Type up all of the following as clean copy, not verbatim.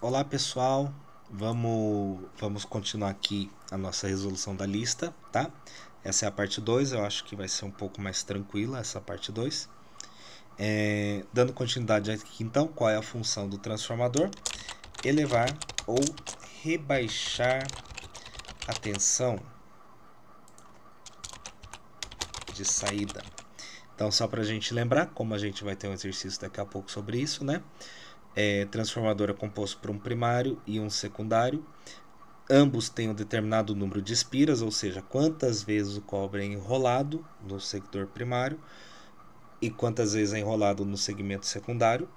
Olá pessoal, vamos continuar aqui a nossa resolução da lista, tá? Essa é a parte 2, eu acho que vai ser um pouco mais tranquila essa parte 2. Dando continuidade aqui então, qual é a função do transformador? Elevar ou rebaixar a tensão de saída. Então, só para a gente lembrar, como a gente vai ter um exercício daqui a pouco sobre isso, né? Transformador é composto por um primário e um secundário. Ambos têm um determinado número de espiras, ou seja, quantas vezes o cobre é enrolado no sector primário e quantas vezes é enrolado no segmento secundário.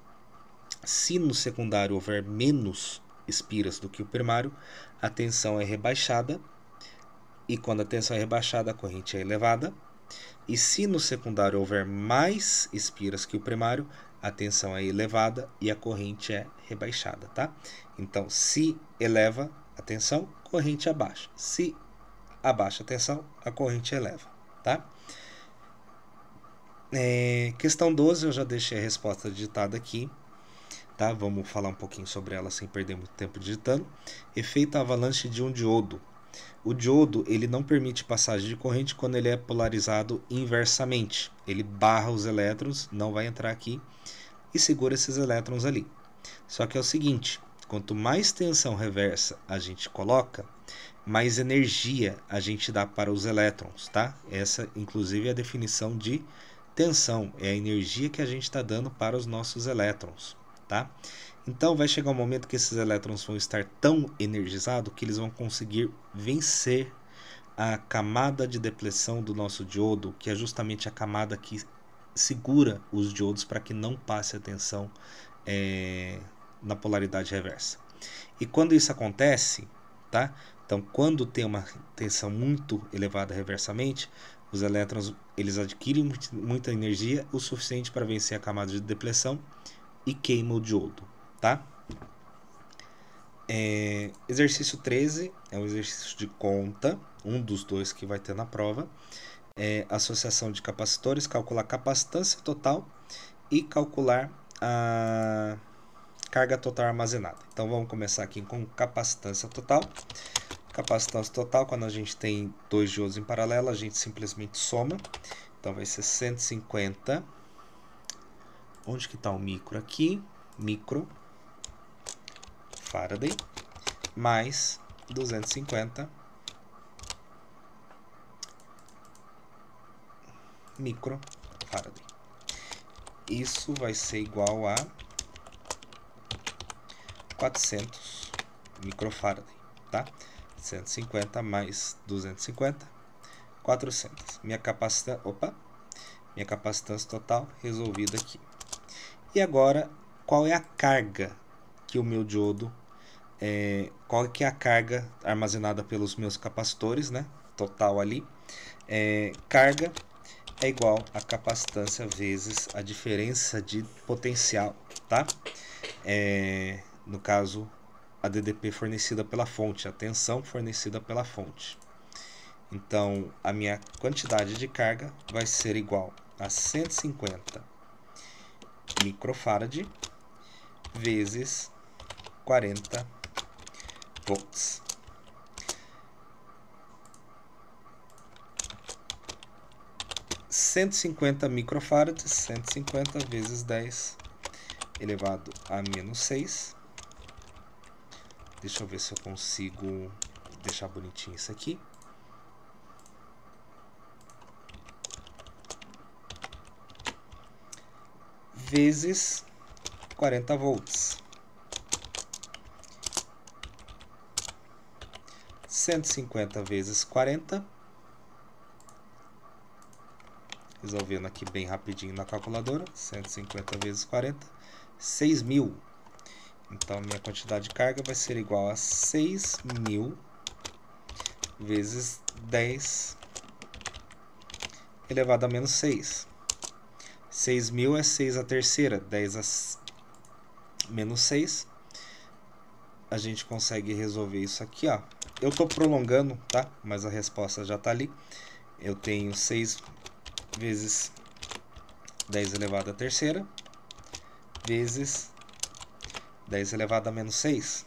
Se no secundário houver menos espiras do que o primário, a tensão é rebaixada, e quando a tensão é rebaixada, a corrente é elevada. E se no secundário houver mais espiras que o primário, a tensão é elevada e a corrente é rebaixada, tá? Então, se eleva a tensão, corrente abaixa. Se abaixa a tensão, a corrente eleva, tá? Questão 12, eu já deixei a resposta digitada aqui, tá? Vamos falar um pouquinho sobre ela sem perder muito tempo digitando. Efeito avalanche de um diodo. O diodo ele não permite passagem de corrente quando ele é polarizado inversamente. Ele barra os elétrons, não vai entrar aqui, e segura esses elétrons ali. Só que é o seguinte, quanto mais tensão reversa a gente coloca, mais energia a gente dá para os elétrons, tá? Essa, inclusive, é a definição de tensão, é a energia que a gente está dando para os nossos elétrons, tá? Então vai chegar um momento que esses elétrons vão estar tão energizados que eles vão conseguir vencer a camada de depleção do nosso diodo, que é justamente a camada que segura os diodos para que não passe a tensão na polaridade reversa. E quando isso acontece, tá? Então, quando tem uma tensão muito elevada reversamente, os elétrons eles adquirem muita energia, o suficiente para vencer a camada de depleção e queima o diodo, tá? Exercício 13 é um exercício de conta, um dos dois que vai ter na prova. Associação de capacitores, calcular a capacitância total e calcular a carga total armazenada. Então vamos começar aqui com capacitância total. Capacitância total, quando a gente tem dois diodos em paralelo, a gente simplesmente soma. Então vai ser 150. Onde que está o micro aqui? Micro Faraday mais 250 micro Faraday. Isso vai ser igual a 400 microfaraday, tá? 150 mais 250, 400. Minha capacitância total resolvida aqui. E agora, qual é a carga que o meu diodo, qual que é a carga armazenada pelos meus capacitores, né? Total ali. Carga é igual a capacitância vezes a diferença de potencial, tá? No caso, a DDP fornecida pela fonte, a tensão fornecida pela fonte. Então, a minha quantidade de carga vai ser igual a 150 microfarad vezes 40 volts. (150 microfarads, 150 vezes 10 elevado a menos 6. Deixa eu ver se eu consigo deixar bonitinho isso aqui. Vezes 40 volts. 150 vezes 40. Resolvendo aqui bem rapidinho na calculadora. 150 vezes 40. 6.000. Então, minha quantidade de carga vai ser igual a 6.000 vezes 10 elevado a menos 6. 6.000 é 6 a terceira, 10 a menos 6. A gente consegue resolver isso aqui, ó. Eu estou prolongando, tá? Mas a resposta já está ali. Eu tenho 6 vezes 10 elevado a terceira vezes 10 elevado a menos 6.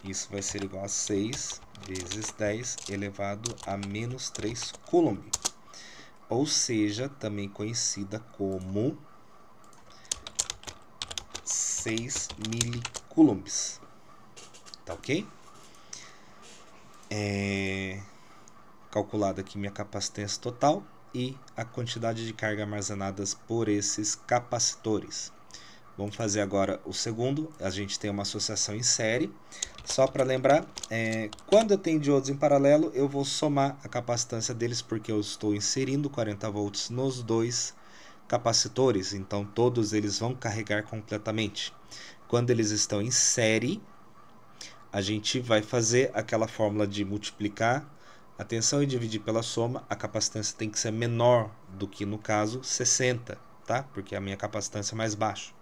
Isso vai ser igual a 6 vezes 10 elevado a menos 3 coulomb. Ou seja, também conhecida como 6 milicoulombs. Tá ok? Calculada aqui minha capacitância total e a quantidade de carga armazenadas por esses capacitores. Vamos fazer agora o segundo. A gente tem uma associação em série. Só para lembrar, quando eu tenho diodos em paralelo, eu vou somar a capacitância deles, porque eu estou inserindo 40 volts nos dois capacitores, então todos eles vão carregar completamente. Quando eles estão em série, a gente vai fazer aquela fórmula de multiplicar a tensão e dividir pela soma. A capacitância tem que ser menor do que, no caso, 60, tá? Porque a minha capacitância é mais baixa.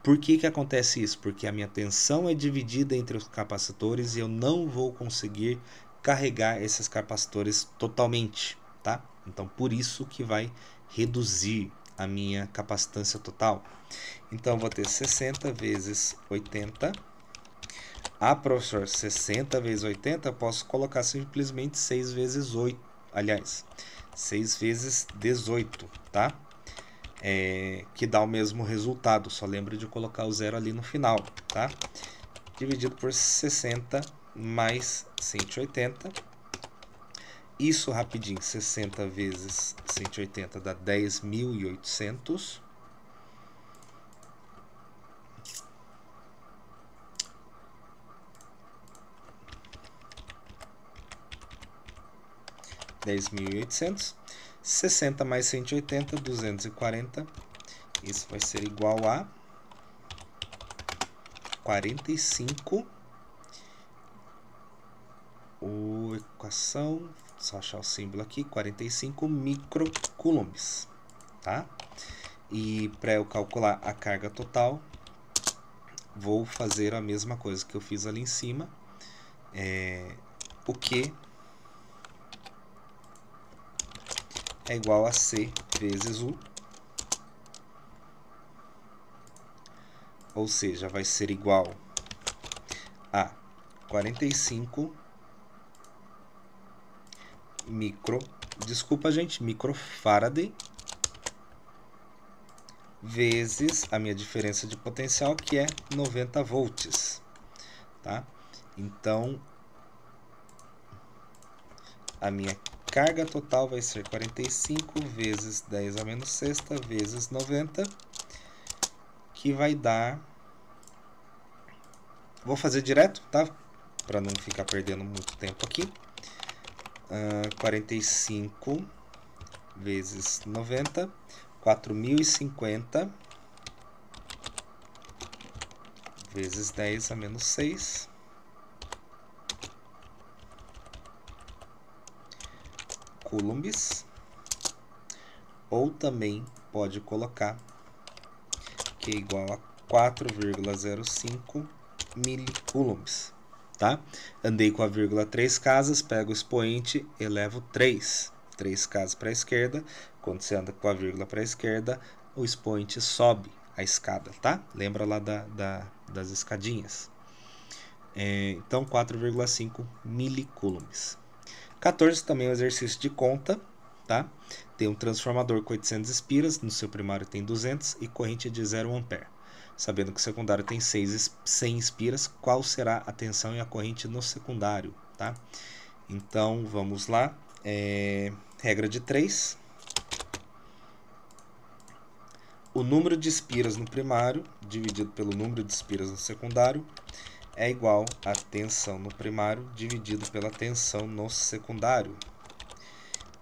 Por que acontece isso? Porque a minha tensão é dividida entre os capacitores e eu não vou conseguir carregar esses capacitores totalmente, tá? Então, por isso que vai reduzir a minha capacitância total. Então, vou ter 60 vezes 80. Ah, professor, 60 vezes 80, eu posso colocar simplesmente 6 vezes 8. Aliás, 6 vezes 18, tá? Que dá o mesmo resultado. Só lembra de colocar o zero ali no final, tá? Dividido por 60 mais 180. Isso rapidinho, 60 vezes 180 dá 10.800. (10.800). 60 mais 180, 240. Isso vai ser igual a 45. Equação, só achar o símbolo aqui, 45 microcoulombs, tá? E para eu calcular a carga total, vou fazer a mesma coisa que eu fiz ali em cima. O Q é igual a C vezes U. Ou seja, vai ser igual a 45 microfarad vezes a minha diferença de potencial, que é 90 volts, tá? Então, a minha carga total vai ser 45 vezes 10 a menos sexta vezes 90, que vai dar... Vou fazer direto, tá? Para não ficar perdendo muito tempo aqui. 45 vezes 90, 4.050 vezes 10 a menos 6, coulombs, ou também pode colocar que é igual a 4,05 milicoulombs, tá? Andei com a vírgula 3 casas, pego o expoente, elevo 3 casas para a esquerda. Quando você anda com a vírgula para a esquerda, o expoente sobe a escada, tá? Lembra lá das escadinhas. Então, 4,5 milicoulombs. 14 também é um exercício de conta, tá? Tem um transformador com 800 espiras, no seu primário tem 200 e corrente de 0 ampere. Sabendo que o secundário tem 100 espiras, qual será a tensão e a corrente no secundário, tá? Então, vamos lá. Regra de 3. O número de espiras no primário dividido pelo número de espiras no secundário é igual a tensão no primário dividido pela tensão no secundário.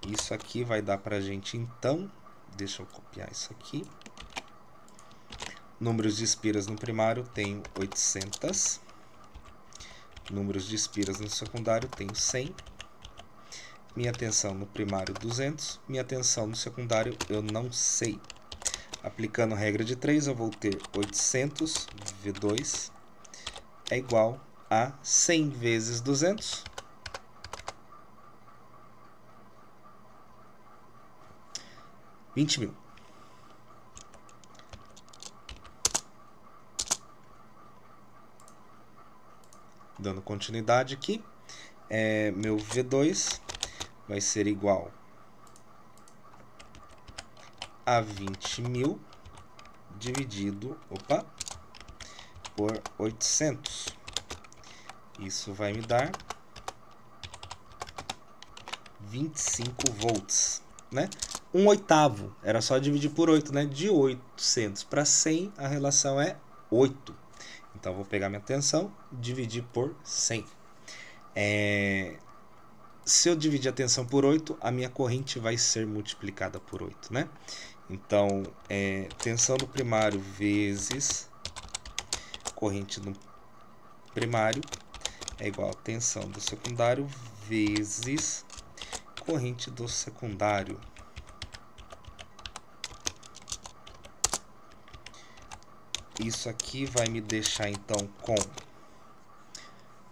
Isso aqui vai dar para a gente, então, deixa eu copiar isso aqui. Números de espiras no primário tenho 800. Números de espiras no secundário tenho 100. Minha tensão no primário 200. Minha tensão no secundário eu não sei. Aplicando a regra de 3, eu vou ter 800 V2 é igual a 100 vezes 200. 20 mil. Dando continuidade aqui, meu V2 vai ser igual a 20.000 dividido, por 800. Isso vai me dar 25 volts, né? 1/8, era só dividir por 8, né? De 800 para 100, a relação é 8. Então, vou pegar minha tensão e dividir por 100. Se eu dividir a tensão por 8, a minha corrente vai ser multiplicada por 8, né? Então, tensão do primário vezes corrente no primário é igual a tensão do secundário vezes corrente do secundário. Isso aqui vai me deixar então com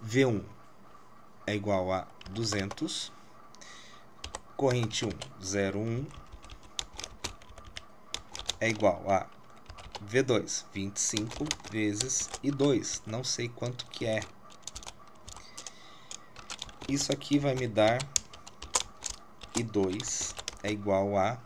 V1 é igual a 200, corrente 1, 0,1 é igual a V2, 25 vezes I2, não sei quanto que é. Isso aqui vai me dar I2 é igual a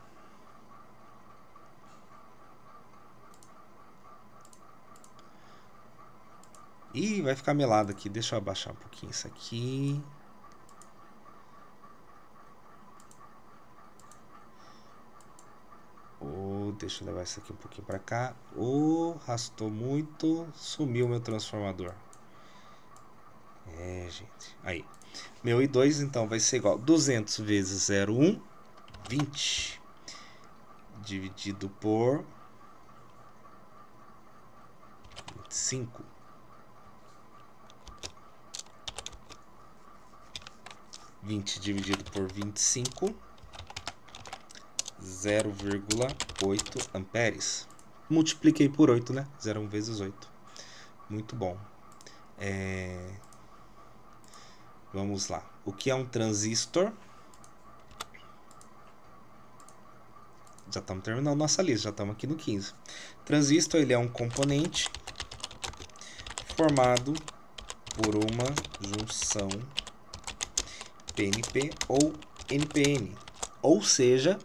vai ficar melado aqui. Deixa eu abaixar um pouquinho isso aqui. Deixa eu levar isso aqui um pouquinho para cá. Arrastou muito. Sumiu meu transformador. Gente. Aí. Meu I2, então, vai ser igual a 200 vezes 0,1, 20. Dividido por 25. 20 dividido por 25, 0,8 amperes. Multipliquei por 8, né? 0,1 vezes 8. Muito bom. Vamos lá. O que é um transistor? Já estamos terminando nossa lista, já estamos aqui no 15. Transistor, ele é um componente formado por uma junção PNP ou NPN, ou seja,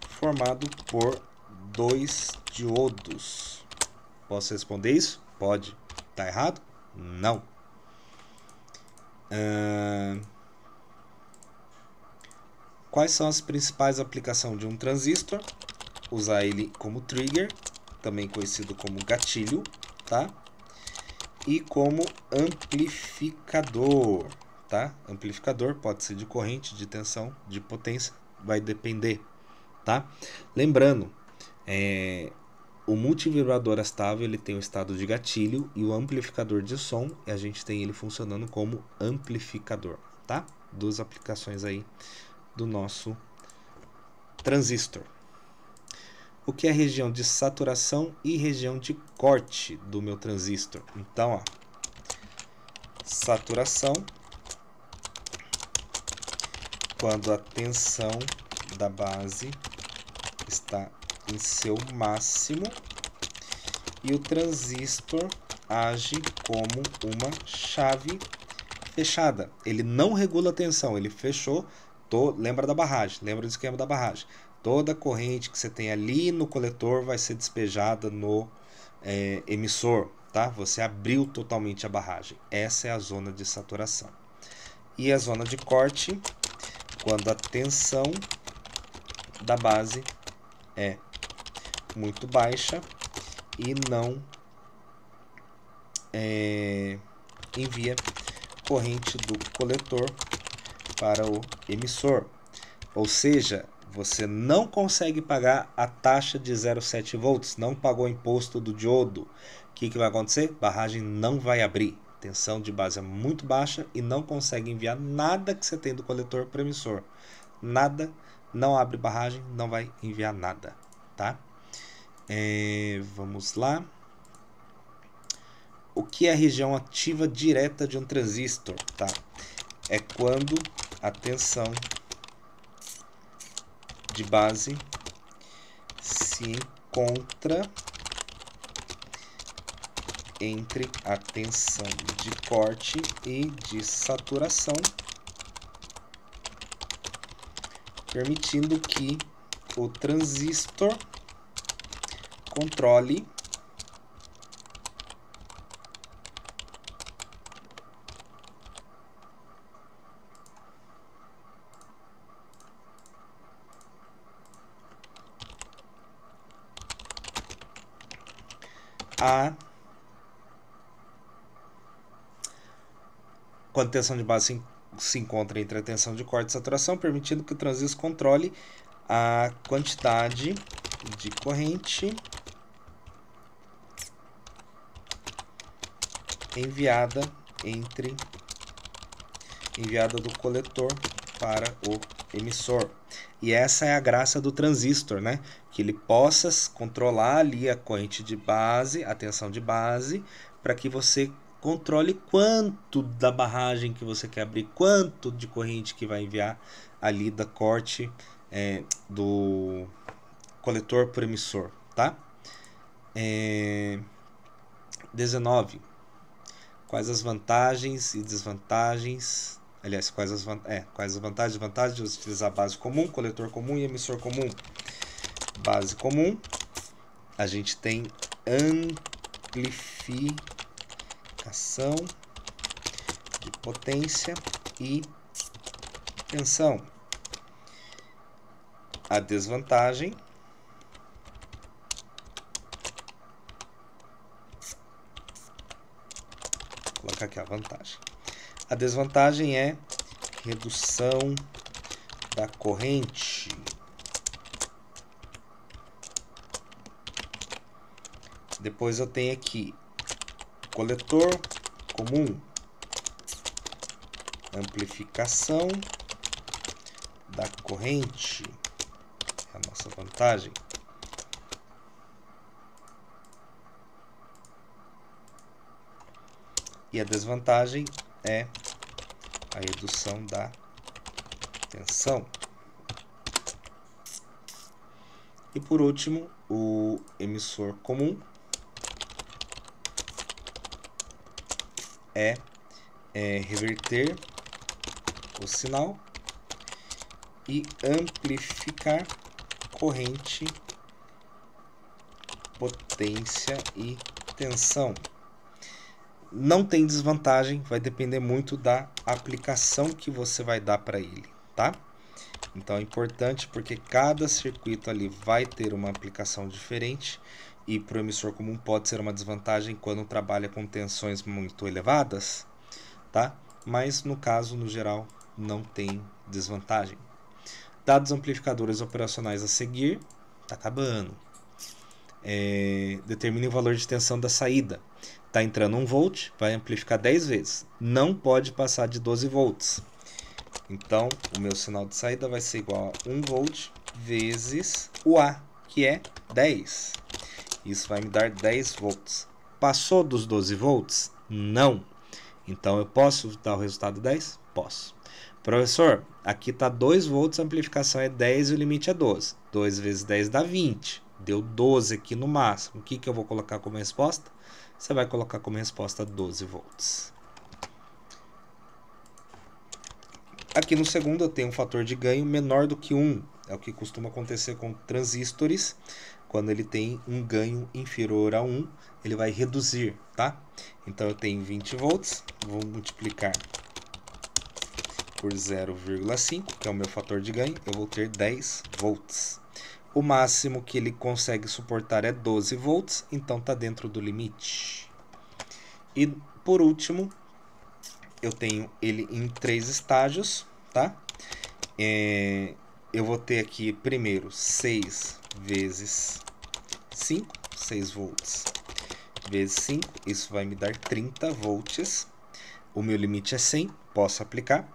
formado por 2 diodos. Posso responder isso? Pode. Tá errado? Não. Quais são as principais aplicações de um transistor? Usar ele como trigger, também conhecido como gatilho, tá? E como amplificador, tá? Amplificador pode ser de corrente, de tensão, de potência, vai depender, tá? Lembrando, o multivibrador estável ele tem o estado de gatilho e o amplificador de som, a gente tem ele funcionando como amplificador, tá? Duas aplicações aí do nosso transistor. O que é região de saturação e região de corte do meu transistor? Então, ó, saturação, quando a tensão da base está em seu máximo e o transistor age como uma chave fechada. Ele não regula a tensão, ele fechou. Lembra da barragem, lembra do esquema da barragem. Toda a corrente que você tem ali no coletor vai ser despejada no emissor, tá? Você abriu totalmente a barragem. Essa é a zona de saturação. E a zona de corte, quando a tensão da base é muito baixa e não envia corrente do coletor para o emissor. Ou seja, você não consegue pagar a taxa de 0,7 volts, não pagou o imposto do diodo. O que vai acontecer? Barragem não vai abrir. Tensão de base é muito baixa e não consegue enviar nada que você tem do coletor para o emissor. Nada, não abre barragem, não vai enviar nada, tá? Vamos lá. O que é a região ativa direta de um transistor, tá? É quando a tensão de base se encontra entre a tensão de corte e de saturação, permitindo que o transistor controle quando a tensão de base se encontra entre a tensão de corte e saturação, permitindo que o transistor controle a quantidade de corrente enviada do coletor para o emissor. E essa é a graça do transistor, né? Que ele possa controlar ali a corrente de base, a tensão de base, para que você controle quanto da barragem que você quer abrir, quanto de corrente que vai enviar ali da corte do coletor para o emissor, tá? 19. Quais as vantagens e desvantagens? Aliás, quais as vantagens e desvantagens de utilizar base comum, coletor comum e emissor comum? Base comum, a gente tem amplificação de potência e tensão. A desvantagem vou colocar aqui a vantagem. A desvantagem é redução da corrente. Depois eu tenho aqui coletor comum, amplificação da corrente, é a nossa vantagem. E a desvantagem é a redução da tensão. E por último, o emissor comum é reverter o sinal e amplificar corrente, potência e tensão. Não tem desvantagem, vai depender muito da aplicação que você vai dar para ele, tá? Então é importante porque cada circuito ali vai ter uma aplicação diferente e para o emissor comum pode ser uma desvantagem quando trabalha com tensões muito elevadas, tá? Mas no caso, no geral, não tem desvantagem. Dados amplificadores operacionais a seguir, tá acabando. Determine o valor de tensão da saída. Está entrando 1 volt, vai amplificar 10 vezes. Não pode passar de 12 volts. Então, o meu sinal de saída vai ser igual a 1 volt vezes o A, que é 10. Isso vai me dar 10 volts. Passou dos 12 volts? Não. Então, eu posso dar o resultado 10? Posso. Professor, aqui está 2 volts, a amplificação é 10 e o limite é 12. 2 vezes 10 dá 20. Deu 12 aqui no máximo. O que eu vou colocar como resposta? Você vai colocar como resposta 12 volts. Aqui no segundo eu tenho um fator de ganho menor do que 1. É o que costuma acontecer com transistores. Quando ele tem um ganho inferior a 1, ele vai reduzir, tá? Então eu tenho 20 volts, vou multiplicar por 0,5, que é o meu fator de ganho, eu vou ter 10 volts. O máximo que ele consegue suportar é 12 volts, então está dentro do limite. E por último, eu tenho ele em 3 estágios, tá? Eu vou ter aqui primeiro 6 vezes 5, 6 volts vezes 5, isso vai me dar 30 volts. O meu limite é 100, posso aplicar.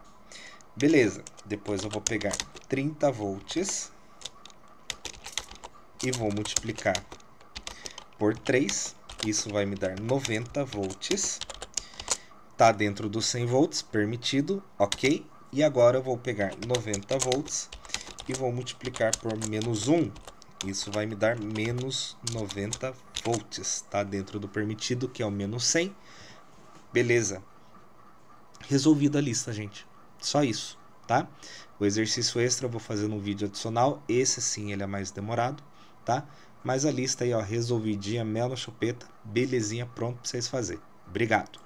Beleza, depois eu vou pegar 30 volts e vou multiplicar por 3, isso vai me dar 90 volts. Está dentro dos 100 volts, permitido, ok. E agora eu vou pegar 90 volts e vou multiplicar por menos 1, isso vai me dar menos 90 volts, tá? Dentro do permitido, que é o menos 100. Beleza. Resolvida a lista, gente. Só isso, tá? O exercício extra eu vou fazer num vídeo adicional. Esse sim, ele é mais demorado, tá? Mas a lista aí, ó, resolvidinha, mel na chupeta, belezinha, pronto pra vocês fazerem. Obrigado.